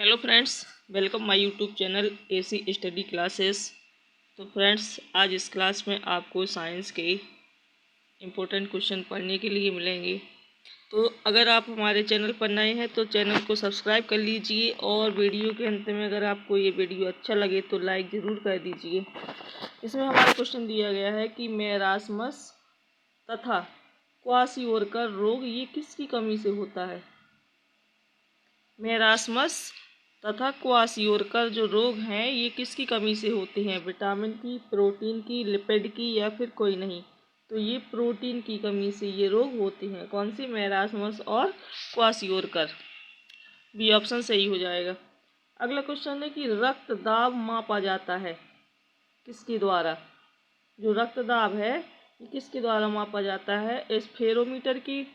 Hello friends, welcome my YouTube channel AC study classes. तो friends, आज इस class में आपको साइंस के इम्पोर्टेंट क्वेश्चन पढ़ने के लिए मिलेंगे। तो अगर आप हमारे चैनल पर नए हैं तो चैनल को सब्सक्राइब कर लीजिए और वीडियो के अंत में अगर आपको ये वीडियो अच्छा लगे तो लाइक ज़रूर कर दीजिए। इसमें हमारा क्वेश्चन दिया गया है कि मेरास्मस तथा क्वाशियोरकर रोग ये किसकी कमी से होता है। मेरास्मस तथा क्वाशियोरकर जो रोग हैं ये किसकी कमी से होते हैं, विटामिन की, प्रोटीन की, लिपिड की या फिर कोई नहीं। तो ये प्रोटीन की कमी से ये रोग होते हैं। कौन सी, मेरास्मस और क्वाशियोरकर। बी ऑप्शन सही हो जाएगा। अगला क्वेश्चन है कि रक्त दाब मापा जाता है किसके द्वारा। जो रक्त दाब है ये किसके द्वारा मापा जाता है, स्फेरोमीटर की,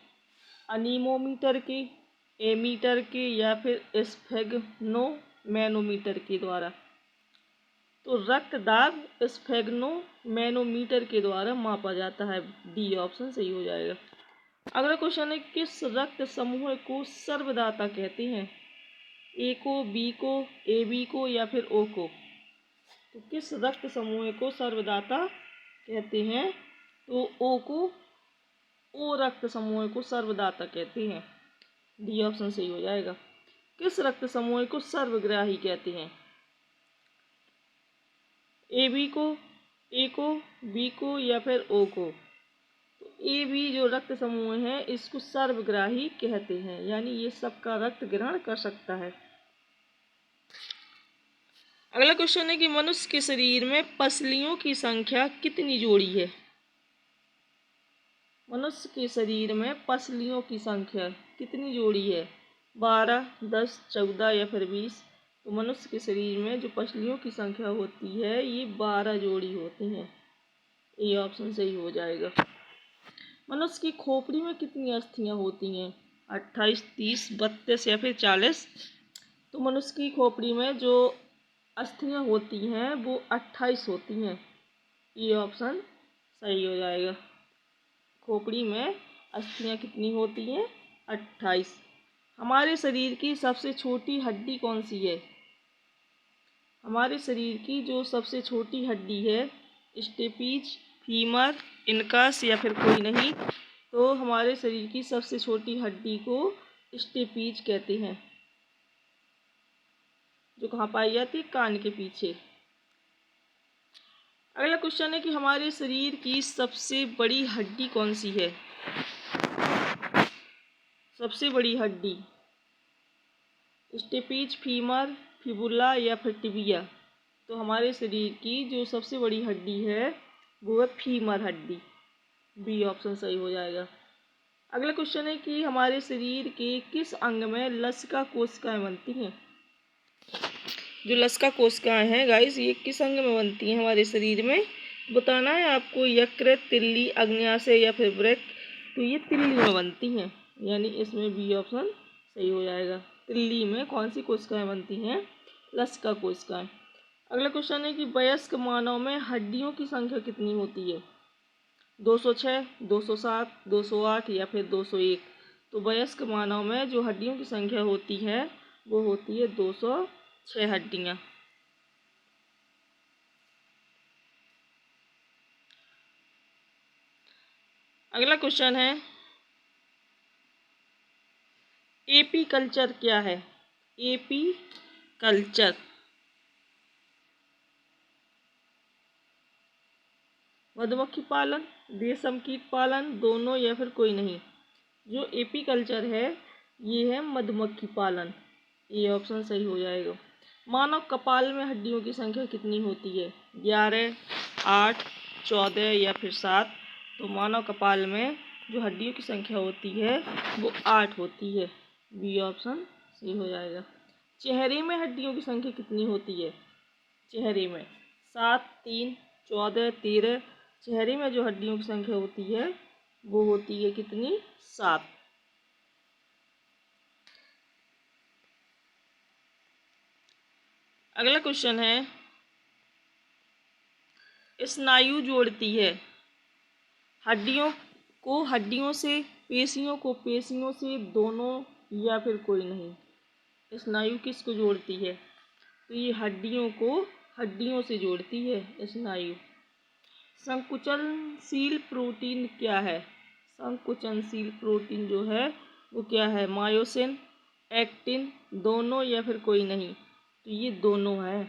अनीमोमीटर की, एमीटर की या फिर स्फेग्नोमैनोमीटर के द्वारा। तो रक्त दाब स्फेग्नोमैनोमीटर के द्वारा मापा जाता है। डी ऑप्शन सही हो जाएगा। अगला क्वेश्चन है किस रक्त समूह को सर्वदाता कहते हैं, ए को, बी को, ए बी को या फिर ओ को। तो किस रक्त समूह को सर्वदाता कहते हैं, तो ओ को, ओ रक्त समूह को सर्वदाता कहते हैं। डी ऑप्शन सही हो जाएगा। किस रक्त समूह को सर्वग्राही कहते हैं, ए बी को, ए को, बी को या फिर ओ को। तो ए बी जो रक्त समूह है इसको सर्वग्राही कहते हैं, यानी ये सबका रक्त ग्रहण कर सकता है। अगला क्वेश्चन है कि मनुष्य के शरीर में पसलियों की संख्या कितनी जोड़ी है। मनुष्य के शरीर में पसलियों की संख्या कितनी जोड़ी है, 12, 10, 14 या फिर 20। तो मनुष्य के शरीर में जो पसलियों की संख्या होती है ये 12 जोड़ी होती हैं। ये ऑप्शन सही हो जाएगा। मनुष्य की खोपड़ी में कितनी अस्थियां होती हैं, 28, 30, 32 या फिर 40। तो मनुष्य की खोपड़ी में जो अस्थियां होती हैं वो 28 होती हैं। ये ऑप्शन सही हो जाएगा। खोपड़ी में अस्थियां कितनी होती हैं, 28। हमारे शरीर की सबसे छोटी हड्डी कौन सी है। हमारे शरीर की जो सबसे छोटी हड्डी है, स्टेपीज, फीमर, इनकस या फिर कोई नहीं। तो हमारे शरीर की सबसे छोटी हड्डी को स्टेपीज कहते हैं, जो कहाँ पाई जाती है, कान के पीछे। अगला क्वेश्चन है कि हमारे शरीर की सबसे बड़ी हड्डी कौन सी है। सबसे बड़ी हड्डी स्टेपीज, फीमर, फिबुला या फिर टिबिया। तो हमारे शरीर की जो सबसे बड़ी हड्डी है वो है फीमर हड्डी। बी ऑप्शन सही हो जाएगा। अगला क्वेश्चन है कि हमारे शरीर के किस अंग में लसिका कोशिकाएं बनती हैं। जो लसिका कोशिकाएं हैं गाइस ये किस अंग में बनती हैं हमारे शरीर में, बताना है आपको। यकृत, तिल्ली, अग्न्याशय या फिर वृक्क। तो ये तिल्ली में बनती हैं, यानी इसमें बी ऑप्शन सही हो जाएगा। तिल्ली में कौन सी कोशिकाएं बनती हैं, लसिका कोशिकाएं। अगला क्वेश्चन है कि वयस्क मानव में हड्डियों की संख्या कितनी होती है, 206, 207, 208 या फिर 201। तो वयस्क मानव में जो हड्डियों की संख्या होती है वो होती है 206 हड्डियां। अगला क्वेश्चन है एपी कल्चर क्या है। एपी कल्चर मधुमक्खी पालन, रेशम कीट पालन, दोनों या फिर कोई नहीं। जो एपी कल्चर है ये है मधुमक्खी पालन। ये ऑप्शन सही हो जाएगा। मानव कपाल में हड्डियों की संख्या कितनी होती है, 11, 8, 14 या फिर 7। तो मानव कपाल में जो हड्डियों की संख्या होती है वो 8 होती है। बी ऑप्शन सही हो जाएगा। चेहरे में हड्डियों की संख्या कितनी होती है, चेहरे में 7, 3, 14, 13। चेहरे में जो हड्डियों की संख्या होती है वो होती है कितनी, 7। अगला क्वेश्चन है स्नायु जोड़ती है हड्डियों को हड्डियों से, पेशियों को पेशियों से, दोनों या फिर कोई नहीं। स्नायु किसको जोड़ती है? तो ये हड्डियों को हड्डियों से जोड़ती है स्नायु। संकुचनशील प्रोटीन क्या है? संकुचनशील प्रोटीन जो है वो क्या है? मायोसिन, एक्टिन, दोनों या फिर कोई नहीं? तो ये दोनों है।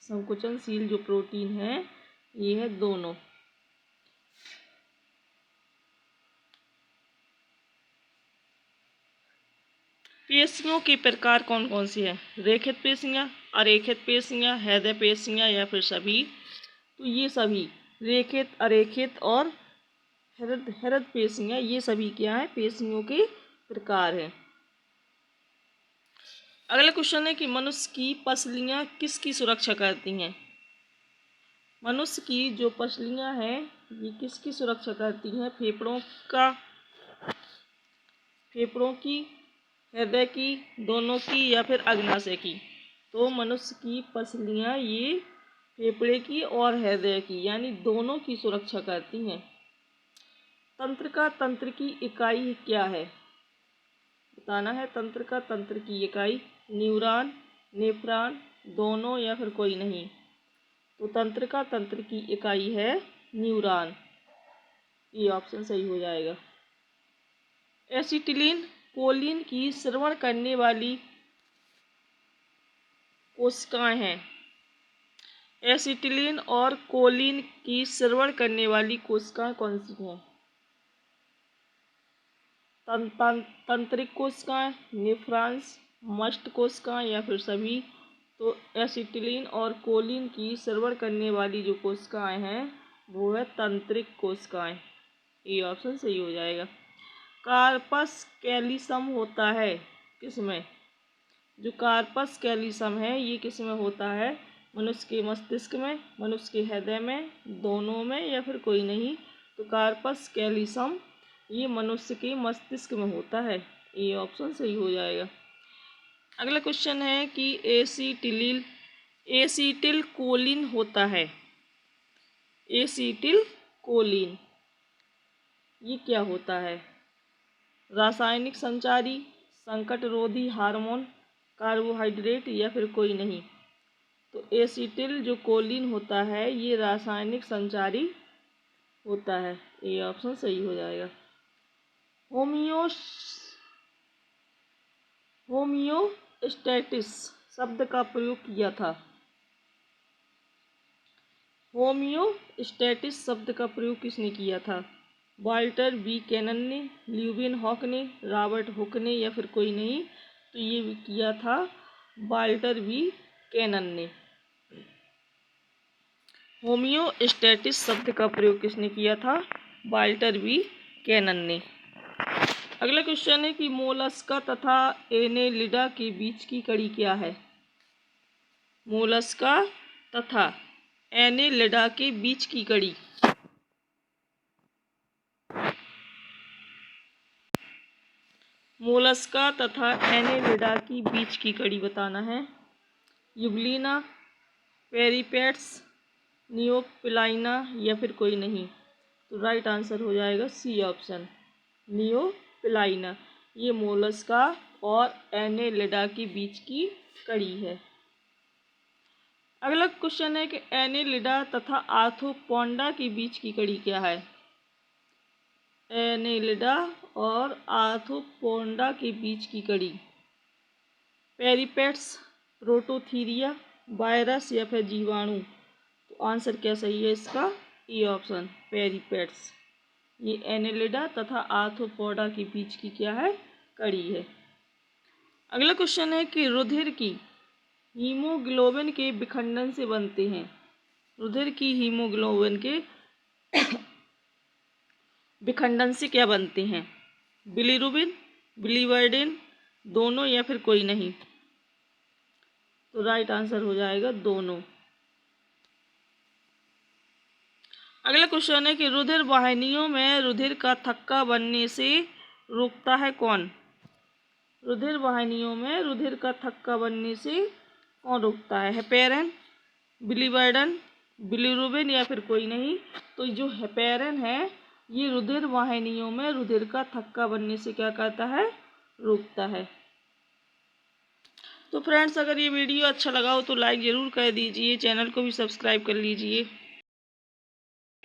संकुचनशील जो प्रोटीन है ये है दोनों। पेशियों के प्रकार कौन कौन सी है? रेखित पेशियाँ, अरेखित पेशियाँ, हृदय पेशियाँ या फिर सभी? तो ये सभी रेखित, अरेखित और हृदय पेशियाँ ये सभी क्या है? पेशियों के प्रकार हैं। अगला क्वेश्चन है कि मनुष्य की पसलियाँ किसकी सुरक्षा करती हैं? मनुष्य की जो पसलियाँ हैं ये किसकी सुरक्षा करती हैं? फेफड़ों की, हृदय की, दोनों की या फिर अग्नाशय की? तो मनुष्य की पसलियाँ ये फेफड़े की और हृदय की यानी दोनों की सुरक्षा करती हैं। तंत्र की इकाई क्या है? बताना है। तंत्र की इकाई न्यूरॉन, नेफ्रॉन, दोनों या फिर कोई नहीं? तो तंत्र की इकाई है न्यूरॉन। ये ऑप्शन सही हो जाएगा। एसिटिलीन कोलिन की स्रवण करने वाली कोशिकाएं हैं। एसिटिलीन और कोलिन की स्रवण करने वाली कोशिकाएं कौन सी हैं? तंत्रिक कोशिकाएं, नेफ्रॉन्स, मस्ट कोशिकाएं या फिर सभी? तो एसिटिलीन और कोलिन की स्रवण करने वाली जो कोशिकाएं हैं वो है तंत्रिक कोशिकाएं। ये ऑप्शन सही हो जाएगा। कार्पस कैल्शियम होता है किसमें? जो कार्पस कैल्शियम है ये किसमें होता है? मनुष्य के मस्तिष्क में, मनुष्य के हृदय में, दोनों में या फिर कोई नहीं? तो कार्पस कैल्शियम ये मनुष्य के मस्तिष्क में होता है। ये ऑप्शन सही हो जाएगा। अगला क्वेश्चन है कि एसिटिल कोलिन होता है। एसिटिल कोलिन ये क्या होता है? रासायनिक संचारी, संकटरोधी हार्मोन, कार्बोहाइड्रेट या फिर कोई नहीं? तो एसिटिल जो कोलिन होता है ये रासायनिक संचारी होता है। ये ऑप्शन सही हो जाएगा। होमियोस्टैटिस शब्द का प्रयोग किया था। होमियोस्टैटिस शब्द का प्रयोग किसने किया था? वाल्टर बुकैनन ने, ल्यूबिन हॉक ने, रॉबर्ट हुक ने या फिर कोई नहीं? तो ये किया था वाल्टर बुकैनन ने। होमियोस्टैटिस शब्द का प्रयोग किसने किया था? वाल्टर बुकैनन ने। अगला क्वेश्चन है कि मोलस्का तथा एनेलिडा के बीच की कड़ी क्या है? मोलस्का तथा एनेलिडा के बीच की कड़ी। मोलस्का तथा एनेलिडा की बीच की कड़ी बताना है। यूग्लिना, पेरिपेट्स, नियोपिलाइना या फिर कोई नहीं? तो राइट आंसर हो जाएगा सी ऑप्शन, नियोपिलाइना। ये मोलस्का और एनेलिडा के बीच की कड़ी है। अगला क्वेश्चन है कि एनेलिडा तथा आर्थ्रोपोडा के बीच की कड़ी क्या है? एनेलिडा और आर्थ्रोपोडा के बीच की कड़ी पेरिपेट्स, प्रोटोथीरिया, वायरस या फिर जीवाणु? तो आंसर क्या सही है इसका? A option, peripatus. ये एनेलिडा तथा आर्थ्रोपोडा के बीच की क्या है? कड़ी है। अगला क्वेश्चन है कि रुधिर की हीमोग्लोबिन के विखंडन से बनते हैं। रुधिर की हीमोग्लोबिन के विखंडन से क्या बनते हैं? बिलीरुबिन, बिलीवर्डिन, दोनों या फिर कोई नहीं? तो राइट आंसर हो जाएगा दोनों। अगला क्वेश्चन है कि रुधिर वाहिनियों में रुधिर का थक्का बनने से रोकता है कौन? रुधिर वाहिनियों में रुधिर का थक्का बनने से कौन रोकता है? हेपेरिन, बिलीवर्डन, बिलीरुबिन या फिर कोई नहीं? तो जो हेपेरिन है ये रुधिर वाहिनियों में रुधिर का थक्का बनने से क्या करता है? रोकता है। तो फ्रेंड्स, अगर ये वीडियो अच्छा लगा हो तो लाइक ज़रूर कर दीजिए, चैनल को भी सब्सक्राइब कर लीजिए।